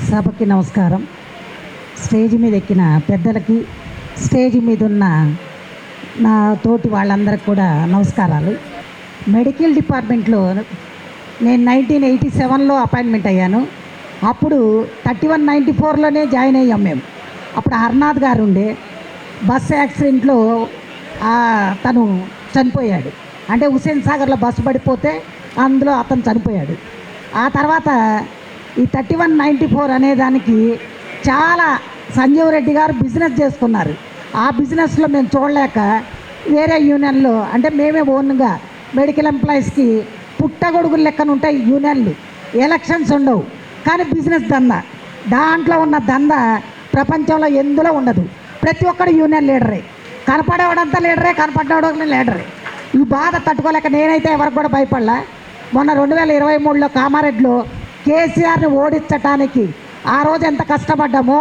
సభకి నమస్కారం. స్టేజ్ మీద ఎక్కిన పెద్దలకి, స్టేజ్ మీద ఉన్న నా తోటి వాళ్ళందరికీ కూడా నమస్కారాలు. మెడికల్ డిపార్ట్మెంట్లో నేను 1987లో అపాయింట్మెంట్ అయ్యాను. అప్పుడు 3194లోనే జాయిన్ అయ్యాం మేము. అప్పుడు హర్నాథ్ గారు ఉండే బస్సు యాక్సిడెంట్లో తను చనిపోయాడు. అంటే హుస్సేన్ సాగర్లో బస్సు పడిపోతే అందులో అతను చనిపోయాడు. ఆ తర్వాత ఈ 3194 అనే దానికి చాలా సంజీవ్ రెడ్డి గారు బిజినెస్ చేసుకున్నారు. ఆ బిజినెస్లో మేము చూడలేక వేరే యూనియన్లో, అంటే మేమే ఓన్గా మెడికల్ ఎంప్లాయీస్కి పుట్టగొడుగులు లెక్కన ఉంటాయి యూనియన్లు. ఎలక్షన్స్ ఉండవు, కానీ బిజినెస్ దందా, దాంట్లో ఉన్న దందా ప్రపంచంలో ఎందులో ఉండదు. ప్రతి ఒక్కడు యూనియన్ లీడరే, కనపడేవాడంతా లీడరే, కనపడేవాడు లీడరే. ఈ బాధ తట్టుకోలేక నేనైతే ఎవరికి కూడా భయపడలా. మొన్న 2023లో కామారెడ్డిలో కేసీఆర్ని ఓడించడానికి ఆ రోజు ఎంత కష్టపడ్డామో,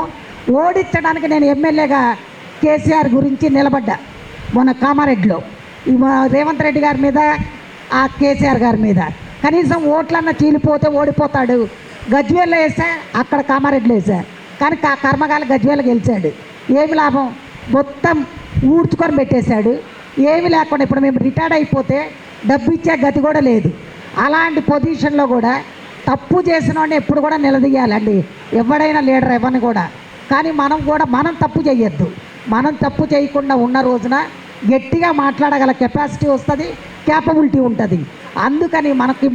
ఓడించడానికి నేను ఎమ్మెల్యేగా కేసీఆర్ గురించి నిలబడ్డా. మొన్న కామారెడ్డిలో రేవంత్ రెడ్డి గారి మీద, ఆ కేసీఆర్ గారి మీద కనీసం ఓట్లన్నా చీలిపోతే ఓడిపోతాడు. గజ్వేల్లో వేసా, అక్కడ కామారెడ్డిలో వేసా, కానీ కర్మగాలి గజ్వేల్ గెలిచాడు. ఏమి లాభం? మొత్తం ఊడ్చుకొని పెట్టేశాడు. ఏమి లేకుండా ఇప్పుడు మేము రిటైర్డ్ అయిపోతే డబ్బు ఇచ్చే గతి కూడా లేదు. అలాంటి పొజిషన్లో కూడా తప్పు చేసిన వాడిని ఎప్పుడు కూడా నిలదీయాలండి, ఎవడైనా లీడర్ ఎవరిని కూడా. కానీ మనం తప్పు చేయొద్దు. మనం తప్పు చేయకుండా ఉన్న రోజున గట్టిగా మాట్లాడగల కెపాసిటీ వస్తుంది, క్యాపబిలిటీ ఉంటుంది. అందుకని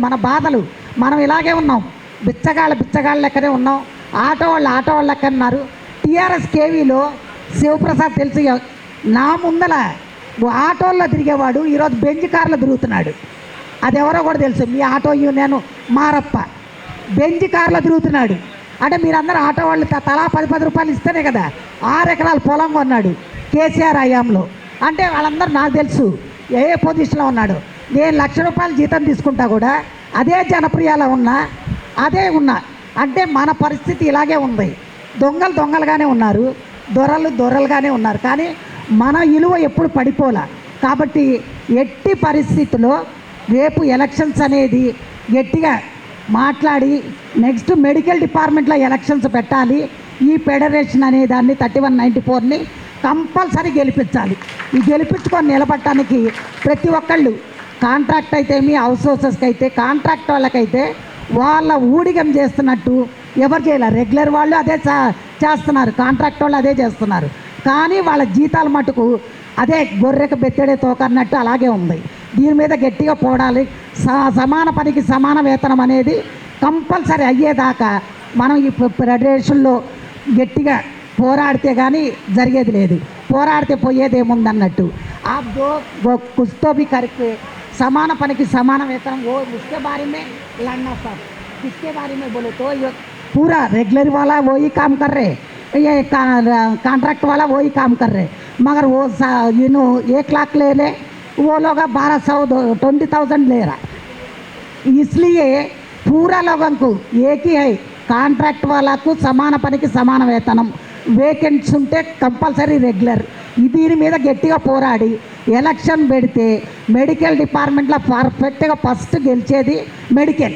మన బాధలు, మనం ఇలాగే ఉన్నాం, బిచ్చగాళ్ళ లెక్కనే ఉన్నాం. ఆటో వాళ్ళు లెక్క ఉన్నారు. టీఆర్ఎస్ కేవీలో శివప్రసాద్ తెలిసి నా ముందల ఆటోల్లో తిరిగేవాడు ఈరోజు బెంజ్ కార్లో తిరుగుతున్నాడు. అది ఎవరో కూడా తెలుసు, మీ ఆటో యూనియన్ మారప్ప బెంజ్ కార్లో తిరుగుతున్నాడు. అంటే మీరందరూ ఆటో వాళ్ళు తలా 10 రూపాయలు ఇస్తేనే కదా 6 ఎకరాల పొలం కొన్నాడు కేసీఆర్ హయాంలో. అంటే వాళ్ళందరూ నాకు తెలుసు ఏ పొజిషన్లో ఉన్నాడు. నేను ₹1,00,000 జీతం తీసుకుంటా కూడా అదే జనప్రియాలో ఉన్నా. అంటే మన పరిస్థితి ఇలాగే ఉంది. దొంగలుగానే ఉన్నారు, దొరలుగానే ఉన్నారు. కానీ మన విలువ ఎప్పుడు పడిపోలా. కాబట్టి ఎట్టి పరిస్థితిలో రేపు ఎలక్షన్స్ అనేది గట్టిగా మాట్లాడి నెక్స్ట్ మెడికల్ డిపార్ట్మెంట్లో ఎలక్షన్స్ పెట్టాలి. ఈ ఫెడరేషన్ అనే దాన్ని 3194ని కంపల్సరీ గెలిపించాలి. ఈ గెలిపించుకొని నిలబడటానికి ప్రతి ఒక్కళ్ళు, కాంట్రాక్ట్ అయితేమి, హౌస్ సోర్సెస్కి అయితే, కాంట్రాక్ట్ వాళ్ళకైతే వాళ్ళ ఊడిగం చేస్తున్నట్టు ఎవరు చేయలేరు. రెగ్యులర్ వాళ్ళు అదే చేస్తున్నారు, కాంట్రాక్ట్ వాళ్ళు అదే చేస్తున్నారు. కానీ వాళ్ళ జీతాల మటుకు అదే గొర్రెకు బెత్తడే తోకన్నట్టు అలాగే ఉంది. దీని మీద గట్టిగా పోరాడాలి. సమాన పనికి సమాన వేతనం అనేది కంపల్సరీ అయ్యేదాకా మనం ఈ ఫెడరేషన్లో గట్టిగా పోరాడితే కానీ జరిగేది లేదు. పోరాడితే పోయేది ఏముందన్నట్టు. ఆ కుస్తో भी करके సమాన పనికి సమాన వేతనం वो उसके बारे में लड़ना सर, किसके बारे में बोले तो ये पूरा रेगुलर वाला वही काम कर रहे, ये कॉन्ट्रैक्ट वाला वही काम कर रहे, मगर वो 1 लाख ले ले, वो लोग 12,000 ले रहा. इसलिए पूरा लोगों को एक ही है, కాంట్రాక్ట్ వాళ్ళకు సమాన పనికి సమాన వేతనం, వేకెన్సీ ఉంటే కంపల్సరీ రెగ్యులర్. దీని మీద గట్టిగా పోరాడి ఎలక్షన్ పెడితే మెడికల్ డిపార్ట్మెంట్లో పర్ఫెక్ట్గా ఫస్ట్ గెలిచేది మెడికల్.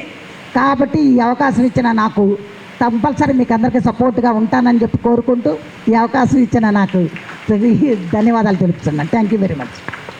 కాబట్టి ఈ అవకాశం ఇచ్చిన నాకు కంపల్సరీ మీకు అందరికీ సపోర్ట్గా ఉంటానని చెప్పి కోరుకుంటూ ఈ అవకాశం ఇచ్చిన నాకు ధన్యవాదాలు తెలుపుతున్నాను. Thank you very much.